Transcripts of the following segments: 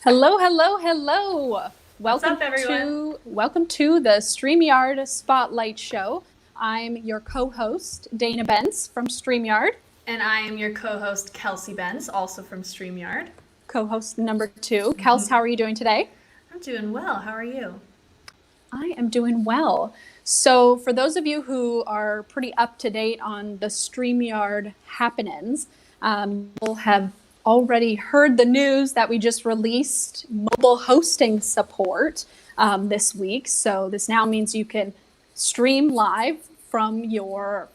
Hello, hello, hello. Welcome to the StreamYard Spotlight show. I'm your co-host, Dana Benz from StreamYard. And I am your co-host, Kelsey Benz, also from StreamYard. Co-host number 2. Kels, how are you doing today? I'm doing well. How are you? I am doing well. So for those of you who are pretty up to date on the StreamYard happenings, you'll have already heard the news that we just released mobile hosting support this week. So this now means you can stream live from your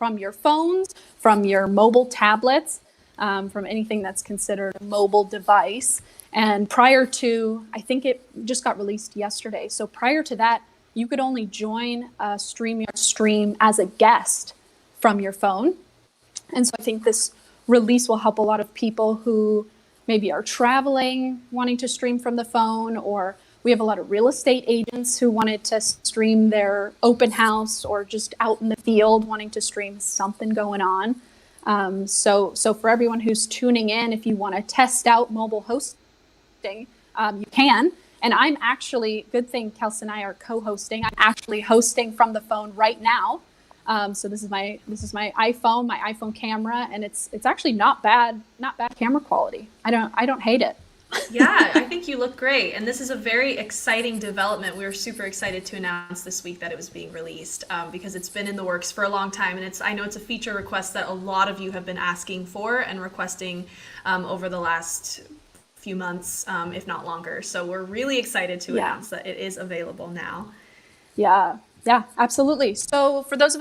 phones, from your mobile tablets, from anything that's considered a mobile device. And prior to, I think it just got released yesterday. So prior to that, you could only join a StreamYard stream as a guest from your phone. And so I think this release will help a lot of people who maybe are traveling, wanting to stream from the phone, or we have a lot of real estate agents who wanted to stream their open house or just out in the field wanting to stream something going on. So for everyone who's tuning in, if you want to test out mobile hosting, you can. And I'm actually, good thing Kelsey and I are co-hosting. I'm actually hosting from the phone right now. So this is my iPhone camera, and it's actually not bad camera quality. I don't hate it. Yeah, I think you look great. And this is a very exciting development. We were super excited to announce this week that it was being released because it's been in the works for a long time. And I know it's a feature request that a lot of you have been asking for and requesting over the last few months, if not longer. So we're really excited to announce that it is available now. Yeah, absolutely. So for those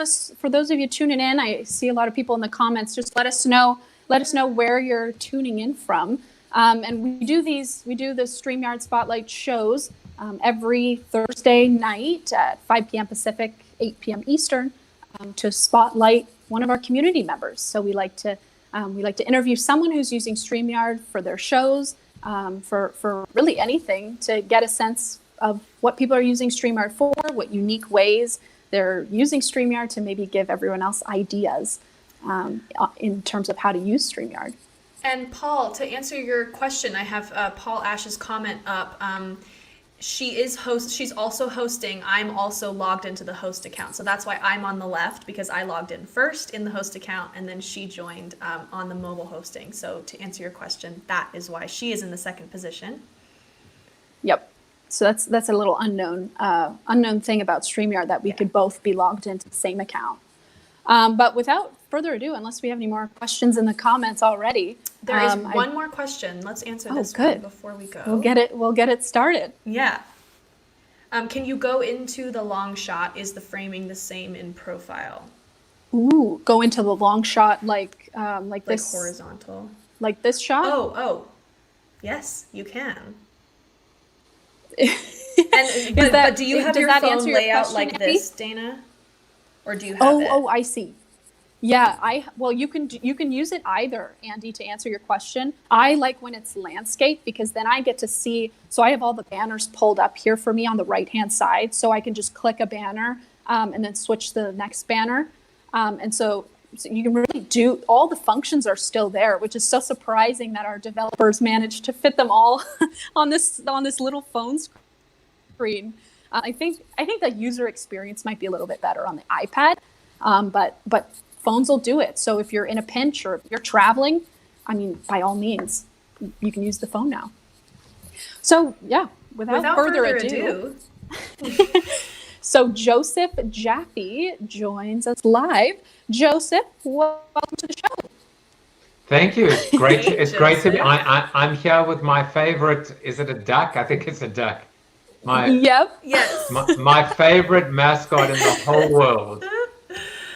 of you tuning in, I see a lot of people in the comments. Just let us know where you're tuning in from. And we do the StreamYard Spotlight shows every Thursday night at 5 p.m. Pacific, 8 p.m. Eastern, to spotlight one of our community members. So we like to interview someone who's using StreamYard for their shows, for really anything, to get a sense of what people are using StreamYard for, what unique ways they're using StreamYard to maybe give everyone else ideas in terms of how to use StreamYard. And Paul, to answer your question, I have Paul Ash's comment up. she's also hosting. I'm also logged into the host account. So that's why I'm on the left, because I logged in first in the host account, and then she joined on the mobile hosting. So to answer your question, that is why she is in the second position. Yep. So that's a little unknown thing about StreamYard, that we could both be logged into the same account. But without further ado, unless we have any more questions in the comments already, there is one more question. Let's answer this one before we go. We'll get it started. Yeah. Can you go into the long shot? Is the framing the same in profile? Ooh, go into the long shot like this horizontal. Like this shot? Oh. Yes, you can. But do you have your phone layout like this, Dana? Or do you have it? Oh, I see. Yeah, well, you can use it either, Andy, to answer your question. I like when it's landscape, because then I get to see, so I have all the banners pulled up here for me on the right-hand side, so I can just click a banner and then switch to the next banner. And so you can really do, all the functions are still there, which is so surprising that our developers managed to fit them all on this little phone screen. I think the user experience might be a little bit better on the iPad, but phones will do it. So if you're in a pinch or if you're traveling, I mean, by all means, you can use the phone now. So yeah, without further ado. So Joseph Jaffe joins us live. Joseph, welcome to the show. Thank you. It's great. It's great to be. I'm here with my favorite. Is it a duck? I think it's a duck. Yes. My favorite mascot in the whole world.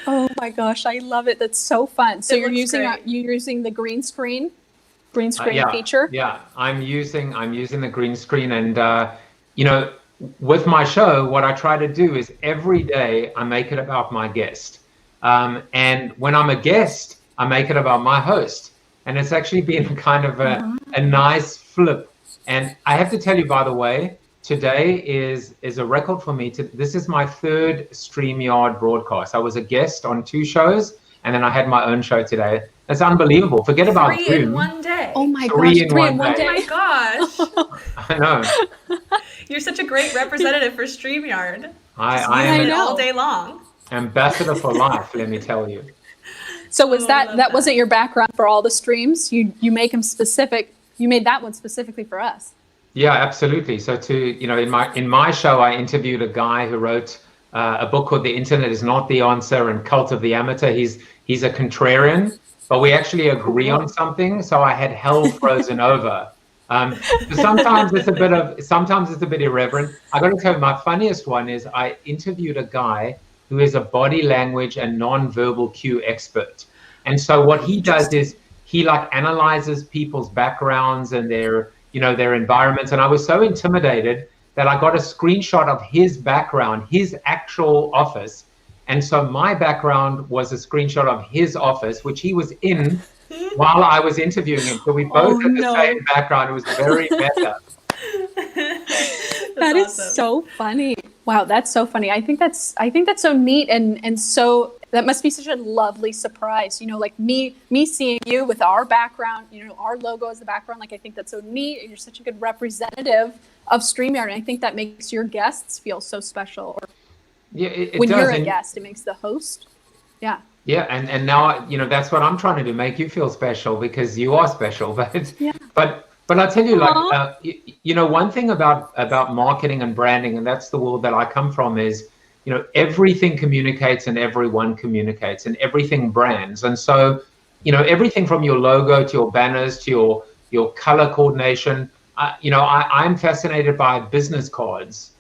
Oh my gosh, I love it. That's so fun. So you're using the green screen feature? Yeah, I'm using the green screen, and with my show, what I try to do is every day I make it about my guest, and when I'm a guest, I make it about my host, and it's actually been kind of a nice flip. And I have to tell you, by the way, today is a record for me. This is my third StreamYard broadcast. I was a guest on 2 shows, and then I had my own show today. That's unbelievable. Forget about Zoom. 3 in 1 day. Oh my gosh, 3 in 1 day. Oh my gosh. I know. You're such a great representative for StreamYard. I am all day long. Ambassador for life, let me tell you. So was that wasn't your background for all the streams? You make them specific. You made that one specifically for us. Yeah, absolutely. So in my show, I interviewed a guy who wrote a book called The Internet Is Not the Answer and Cult of the Amateur. He's a contrarian, but we actually agree on something. So I had hell frozen over. Sometimes it's a bit irreverent. I got to tell you, my funniest one is I interviewed a guy who is a body language and non-verbal cue expert. And so what he does is he analyzes people's backgrounds and their environments. And I was so intimidated that I got a screenshot of his background, his actual office. And so my background was a screenshot of his office, which he was in while I was interviewing him. So we both had the same background. It was very meta. That is awesome. So funny. Wow, that's so funny. I think that's so neat, and so that must be such a lovely surprise. Like me seeing you with our background, our logo as the background. Like, I think that's so neat, and you're such a good representative of StreamYard. And I think that makes your guests feel so special. Or when you're a guest, it makes the host. Yeah. Yeah, and now that's what I'm trying to do, make you feel special, because you are special. But I'll tell you, one thing about marketing and branding, and that's the world that I come from, is everything communicates and everyone communicates and everything brands. And so everything from your logo to your banners to your color coordination. I'm fascinated by business cards,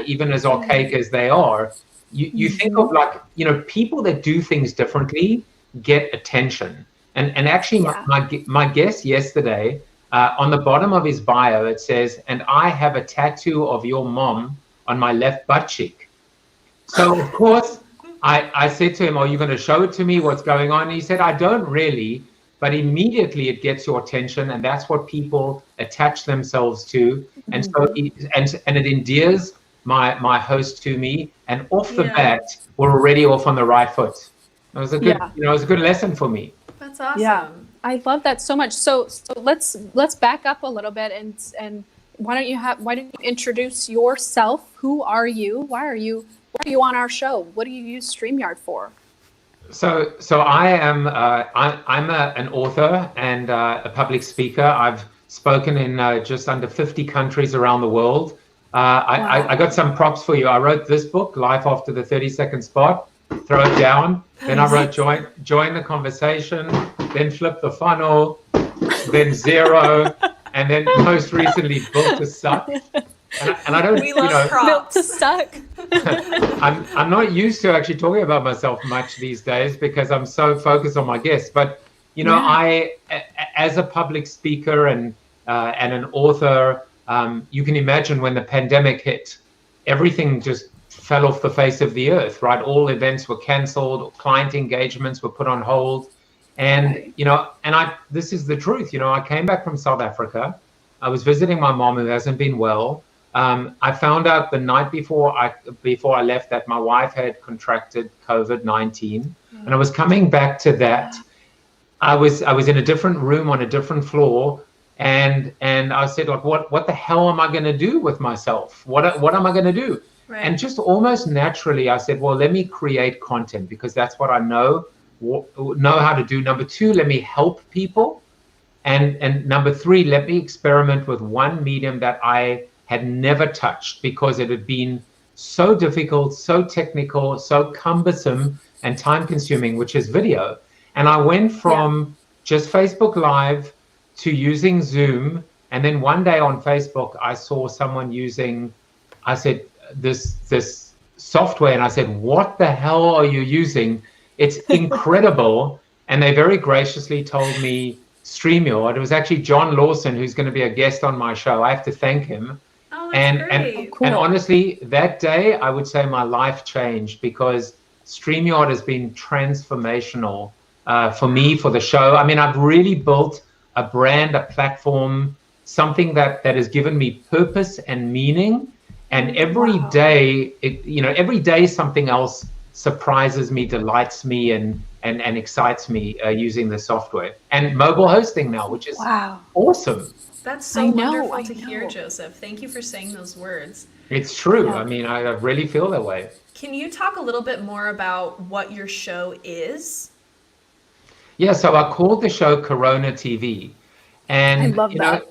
even as archaic as they are. You think of people that do things differently get attention. And actually, my guest yesterday, on the bottom of his bio, it says, "And I have a tattoo of your mom on my left butt cheek." So of course, I said to him, "Are you going to show it to me? What's going on?" And he said, "I don't really," but immediately it gets your attention, and that's what people attach themselves to. And so and it endears my host to me, and off the bat, we're already off on the right foot. It was a good, it was a good lesson for me. That's awesome. Yeah, I love that so much. So let's back up a little bit and why don't you introduce yourself? Who are you? Why are you on our show? What do you use StreamYard for? So I am I'm an author and a public speaker. I've spoken in just under 50 countries around the world. I got some props for you. I wrote this book, Life After the 30-Second Spot. Throw it down. Then I wrote Join the Conversation. Then Flip the Funnel. Then Zero. And then most recently Built to Suck. And I don't, we love props. Built to Suck. I'm not used to actually talking about myself much these days because I'm so focused on my guests. But I, as a public speaker and an author, you can imagine when the pandemic hit, everything just fell off the face of the earth, right? All events were canceled, client engagements were put on hold. And, this is the truth. I came back from South Africa. I was visiting my mom who hasn't been well. I found out the night before I left that my wife had contracted COVID-19, and I was coming back to that. I was in a different room on a different floor, and I said, like, what the hell am I going to do with myself? What am I going to do? Right. And just almost naturally, I said, well, let me create content because that's what I know how to do. Number two, let me help people. And number three, let me experiment with one medium that I had never touched because it had been so difficult, so technical, so cumbersome and time consuming, which is video. And I went from just Facebook Live to using Zoom. And then one day on Facebook, I saw someone using, I said, this software. And I said, what the hell are you using? It's incredible. And they very graciously told me StreamYard. It was actually John Lawson, who's going to be a guest on my show. I have to thank him. Oh, that's great. And honestly, that day, I would say my life changed because StreamYard has been transformational for me, for the show. I mean, I've really built a brand, a platform, something that has given me purpose and meaning. And every day, every day something else surprises me, delights me, and excites me using the software. And mobile hosting now, which is awesome. That's so wonderful to hear, Joseph. Thank you for saying those words. It's true. Yeah. I mean, I really feel that way. Can you talk a little bit more about what your show is? Yeah, so I called the show CoronaTV. And, I love that.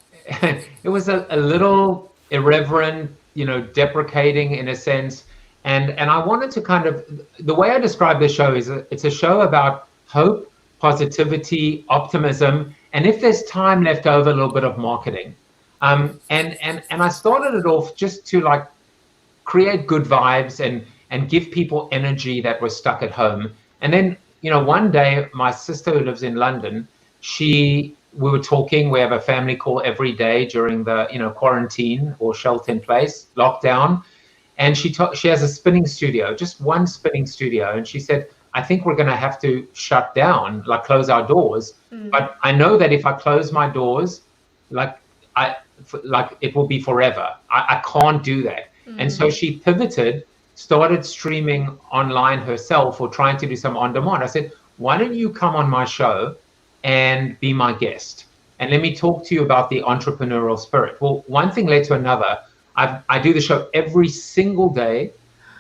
It was a little irreverent, deprecating in a sense. And I wanted to kind of, the way I describe the show is it's a show about hope, positivity, optimism, and if there's time left over, a little bit of marketing. And I started it off just to create good vibes and give people energy that was stuck at home. And then, one day my sister who lives in London, we were talking, we have a family call every day during the, quarantine or shelter in place, lockdown. And she has a spinning studio, just one spinning studio. And she said, I think we're going to have to shut down, close our doors. But I know that if I close my doors, it will be forever. I can't do that. And so she pivoted, started streaming online herself or trying to do some on demand. I said, why don't you come on my show and be my guest? And let me talk to you about the entrepreneurial spirit. Well, one thing led to another. I do the show every single day,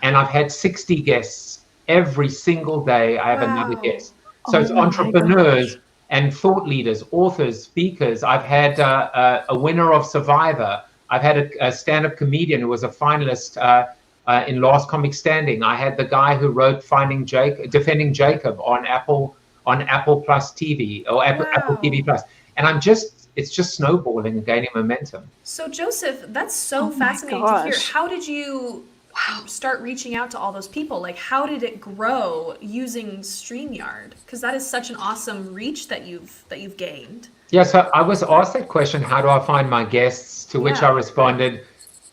and I've had 60 guests every single day. I have another guest. So it's entrepreneurs and thought leaders, authors, speakers. I've had a winner of Survivor. I've had a stand-up comedian who was a finalist in Last Comic Standing. I had the guy who wrote Defending Jacob on Apple Plus TV or Apple TV Plus. And it's just snowballing and gaining momentum. So Joseph, that's so fascinating to hear. How did you start reaching out to all those people? How did it grow using StreamYard? Because that is such an awesome reach that you've gained. Yeah, so I was asked that question, how do I find my guests? To which I responded,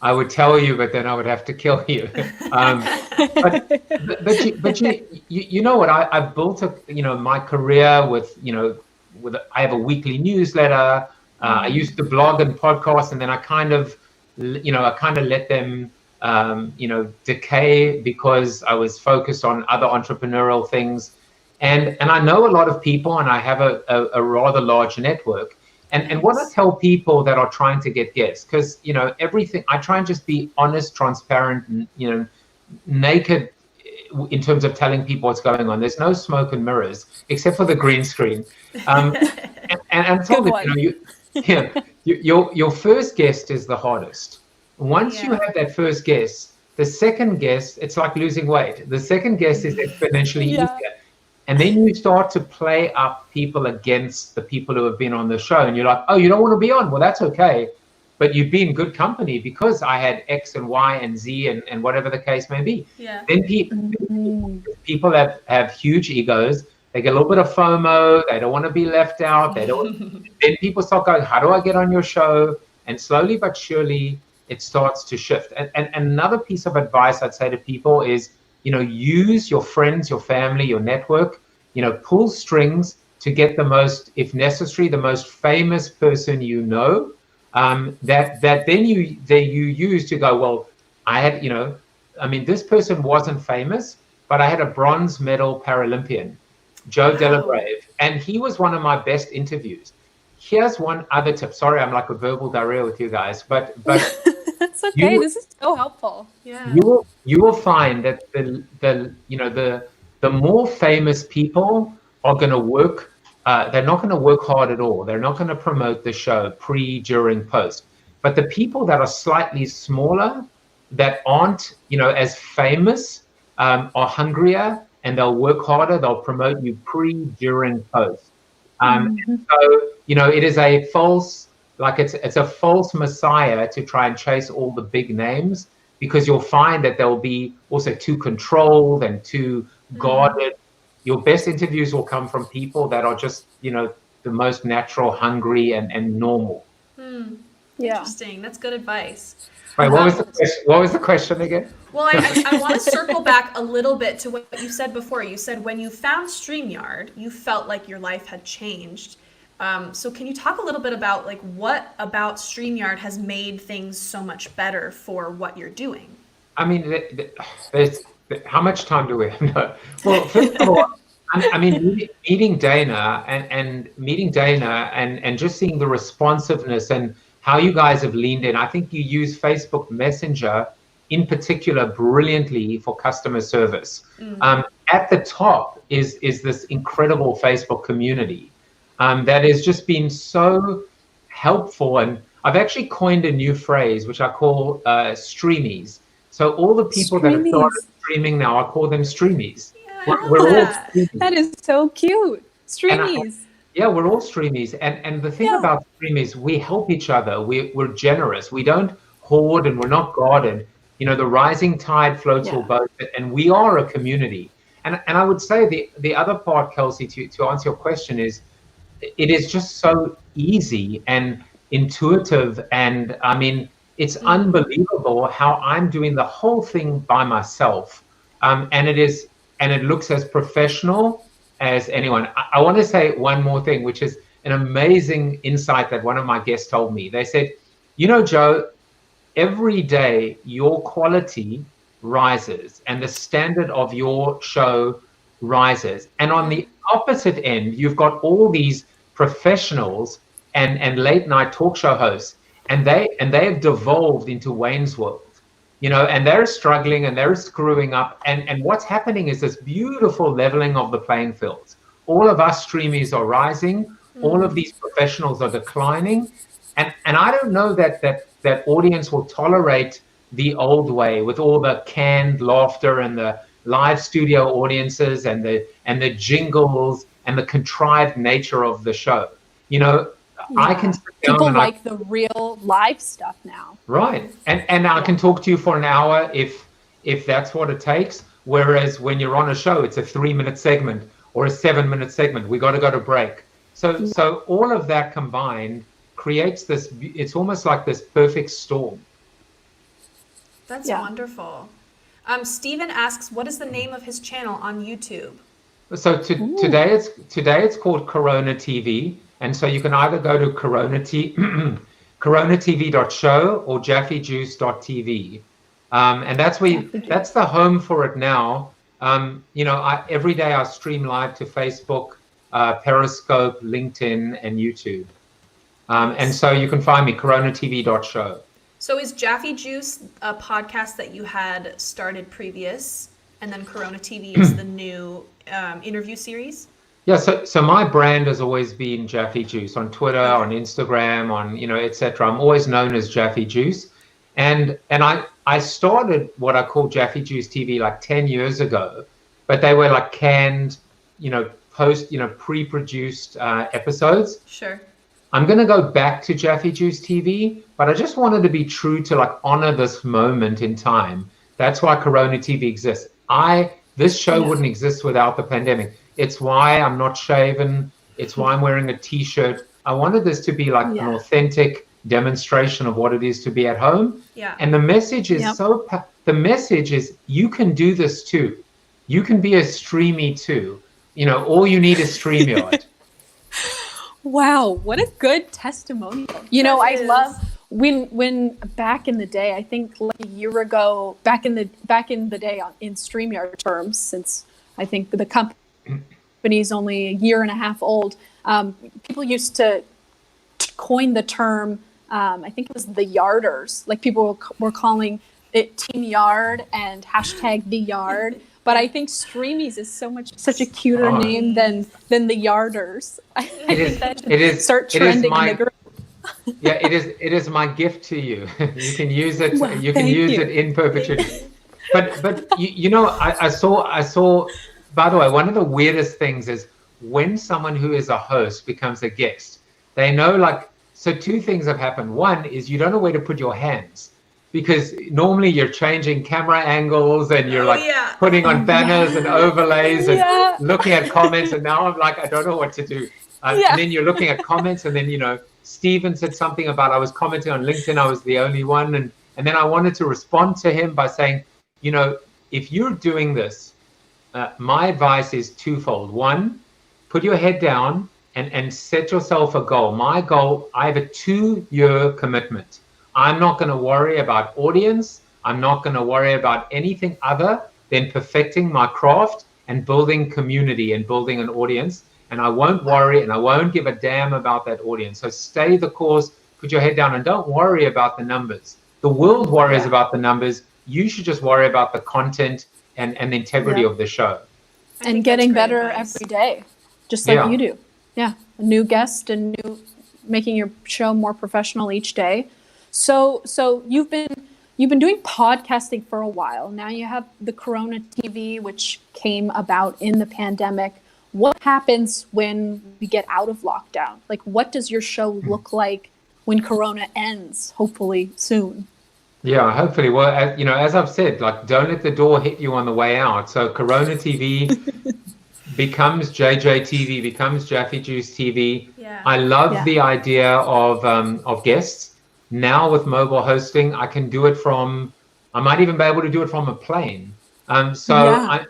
I would tell you, but then I would have to kill you. But you know what? I've built my career with I have a weekly newsletter. I used to blog and podcast, and then I kind of let them decay because I was focused on other entrepreneurial things. And I know a lot of people, and I have a rather large network. And what I tell people that are trying to get guests, because, you know, everything, I try and just be honest, transparent, and, you know, naked in terms of telling people what's going on. There's no smoke and mirrors except for the green screen. And I told them, your first guest is the hardest. Once you have that first guest, the second guest, it's like losing weight. The second guest is exponentially easier. And then you start to play up people against the people who have been on the show. And you're like, oh, you don't want to be on? Well, that's okay. But you'd be in good company because I had X and Y and Z and whatever the case may be. Then people have huge egos. They get a little bit of FOMO. They don't want to be left out. Then people start going, how do I get on your show? And slowly but surely, it starts to shift. And another piece of advice I'd say to people is, you know, use your friends, your family, your network, you know, pull strings to get the most, if necessary, the most famous person you know, that then you use to go, well, I had, you know, I mean, this person wasn't famous, but I had a bronze medal Paralympian, Joe Delabrave, and he was one of my best interviews. Here's one other tip. Sorry, I'm like a verbal diarrhea with you guys, but that's okay. This is so helpful. You will find that the more famous people are going to work. They're not going to work hard at all. They're not going to promote the show pre, during, post. But the people that are slightly smaller, that aren't, you know, as famous, are hungrier, and they'll work harder. They'll promote you pre, during, post. And so, you know, it is a false, like it's a false messiah to try and chase all the big names, because you'll find that they'll be also too controlled and too guarded. Your best interviews will come from people that are just, you know, the most natural, hungry, and normal. Interesting. That's good advice. Right, what was the question again? Well, I want to circle back a little bit to what you said before. You said when you found StreamYard, you felt like your life had changed. So can you talk a little bit about, like, what about StreamYard has made things so much better for what you're doing? I mean, how much time do we have? No. Well, first of all, I mean, meeting Dana and just seeing the responsiveness and how you guys have leaned in. I think you use Facebook Messenger in particular brilliantly for customer service. At the top is this incredible Facebook community that has just been so helpful. And I've actually coined a new phrase, which I call streamies. So all the people that have started streaming now, I call them streamies. We're all streamies. That is so cute. Streamies. We're all streamies. And the thing about streamies, we help each other. We're generous. We don't hoard and we're not guarded. You know, the rising tide floats all boats, and we are a community. And I would say the other part, Kelsey, to answer your question is, it is just so easy and intuitive. And I mean, it's unbelievable how I'm doing the whole thing by myself. And it looks as professional as anyone. I want to say one more thing, which is an amazing insight that one of my guests told me. They said, you know, Joe, every day your quality rises and the standard of your show rises. And on the opposite end, you've got all these professionals and late night talk show hosts, and they have devolved into Wayne's World. You know, and they're struggling and they're screwing up. And what's happening is this beautiful leveling of the playing fields. All of us streamies are rising. All of these professionals are declining. And I don't know that audience will tolerate the old way with all the canned laughter and the live studio audiences and the jingles and the contrived nature of the show. You know, I can sit down people like the real live stuff now. Right. And I can talk to you for an hour if that's what it takes. Whereas when you're on a show, it's a 3-minute segment or a 7-minute segment. We got to go to break. So all of that combined creates this, it's almost like this perfect storm. That's wonderful. Steven asks, what is the name of his channel on YouTube? So today it's called CoronaTV. And so you can either go to coronatv.show or jaffejuice.tv. And that's the home for it now. You know, every day I stream live to Facebook, Periscope, LinkedIn, and YouTube. And so you can find me, coronatv.show. So is Jaffe Juice a podcast that you had started previous, and then Corona TV is the new interview series? Yeah, so my brand has always been Jaffe Juice on Twitter, on Instagram, on etc. I'm always known as Jaffe Juice, and I started what I call Jaffe Juice TV like 10 years ago, but they were like canned, pre-produced episodes. Sure. I'm going to go back to Jaffe Juice TV, but I just wanted to be true to like honor this moment in time. That's why Corona TV exists. This show wouldn't exist without the pandemic. It's why I'm not shaven. It's why I'm wearing a t-shirt. I wanted this to be like an authentic demonstration of what it is to be at home. Yeah. And the message is the message is you can do this too. You can be a streamy too. All you need is StreamYard. Wow, what a good testimonial. I love when back in the day, I think like a year ago, back in the day in StreamYard terms, since I think the company's only a year and a half old, people used to coin the term, I think it was the Yarders. Like people were calling it Team Yard and hashtag the Yard. But I think Streamies is such a cuter name than the Yarders. I think that should start trending in the group. Yeah, it is my gift to you. You can use it. Well, you can use it in perpetuity. But I saw. By the way, one of the weirdest things is when someone who is a host becomes a guest. They know so two things have happened. One is you don't know where to put your hands, because normally you're changing camera angles and you're putting on banners and overlays and looking at comments. And now I'm like, I don't know what to do. And then you're looking at comments, and then, Steven said something about I was commenting on LinkedIn. I was the only one. And then I wanted to respond to him by saying, if you're doing this, my advice is twofold. One, put your head down and set yourself a goal. My goal, I have a 2-year commitment. I'm not going to worry about audience. I'm not going to worry about anything other than perfecting my craft and building community and building an audience. And I won't worry and I won't give a damn about that audience. So stay the course, put your head down, and don't worry about the numbers. The world worries about the numbers. You should just worry about the content and the integrity of the show. And getting better every day, just like you do. Yeah, a new guest and making your show more professional each day. So you've been doing podcasting for a while. Now you have the Corona TV, which came about in the pandemic. What happens when we get out of lockdown? Like, what does your show look like when Corona ends, hopefully soon? Yeah, hopefully. Well, as I've said, don't let the door hit you on the way out. So Corona TV becomes JJ TV, becomes Jaffe Juice TV. Yeah. I love the idea of guests. Now with mobile hosting, I can do it I might even be able to do it from a plane. I'm gonna.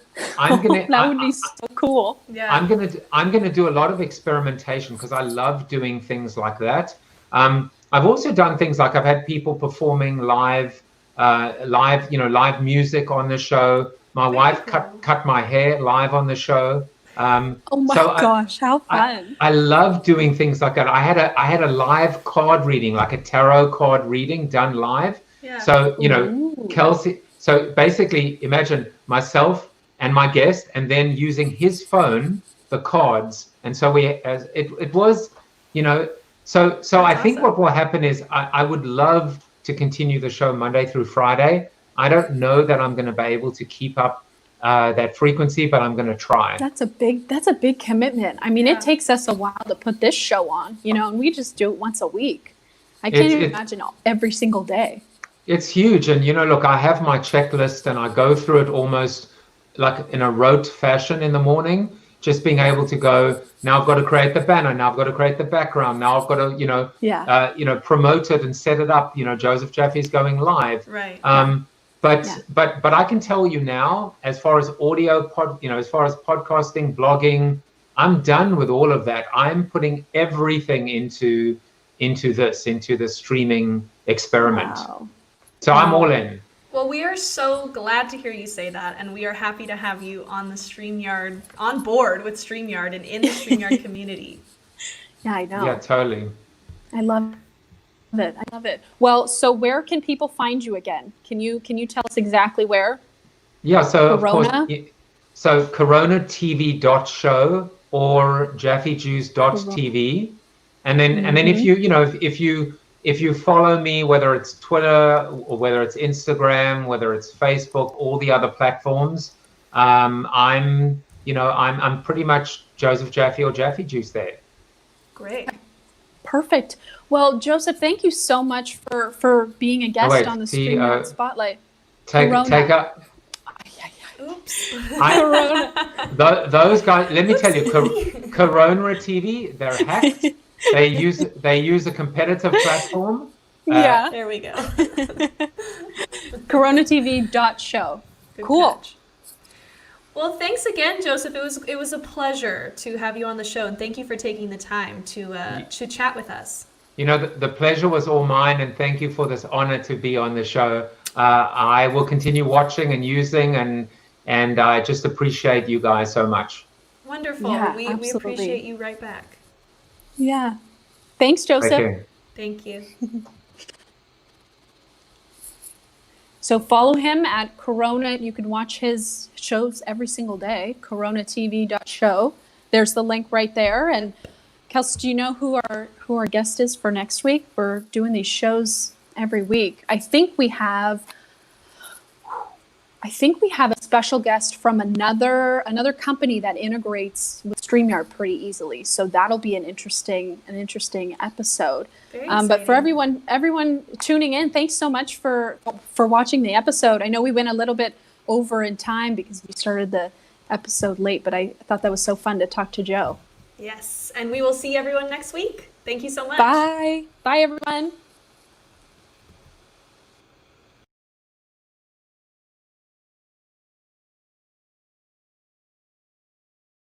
That would be so cool. Yeah. I'm gonna do a lot of experimentation because I love doing things like that. I've also done things like I've had people performing live music on the show. My wife cut my hair live on the show. Oh my gosh, how fun! I love doing things like that. I had a live card reading, like a tarot card reading done live. Yeah. So Kelsey. So basically, imagine myself and my guest, and then using his phone, the cards. And so it was. So I think what will happen is I would love to continue the show Monday through Friday. I don't know that I'm going to be able to keep up that frequency, but I'm going to try. That's a big commitment. I mean, it takes us a while to put this show on, and we just do it once a week. I can't even imagine every single day. It's huge. And, look, I have my checklist and I go through it almost like in a rote fashion in the morning, just being able to go, now I've got to create the banner. Now I've got to create the background. Now I've got to, promote it and set it up. Joseph Jaffe is going live. Right. But I can tell you now, as far as audio as far as podcasting, blogging, I'm done with all of that. I'm putting everything into the streaming experiment. Wow. So I'm all in. Well, we are so glad to hear you say that, and we are happy to have you on the StreamYard, on board with StreamYard and in the StreamYard community. Yeah, I know. Yeah, totally. I love it. I love it. Well, so where can people find you again? Can you tell us exactly where? Yeah, so of course, Corona? so coronatv.show or jaffejuice.tv. And then if you follow me, whether it's Twitter or whether it's Instagram, whether it's Facebook, all the other platforms, I'm pretty much Joseph Jaffe or Jaffe Juice there. Great. Perfect. Well, Joseph, thank you so much for being a guest wait, on the see, StreamYard Spotlight. Take Corona. up. Oops. Corona. Those guys, let me tell you, Corona TV, they're hacked. They use a competitive platform. Yeah. There we go. CoronaTV.show. Cool. Catch. Well, thanks again, Joseph. It was a pleasure to have you on the show, and thank you for taking the time to chat with us. The pleasure was all mine, and thank you for this honor to be on the show. I will continue watching and using, and I just appreciate you guys so much. Wonderful. Yeah, we appreciate you right back. Yeah. Thanks, Joseph. Thank you. So follow him at Corona. You can watch his shows every single day, coronatv.show. There's the link right there. And Kelsey, do you know who our guest is for next week? We're doing these shows every week. I think we have a special guest from another company that integrates with StreamYard pretty easily. So that'll be an interesting episode. But for everyone tuning in, thanks so much for watching the episode. I know we went a little bit over in time because we started the episode late, but I thought that was so fun to talk to Joe. Yes, and we will see everyone next week. Thank you so much. Bye. Bye, everyone.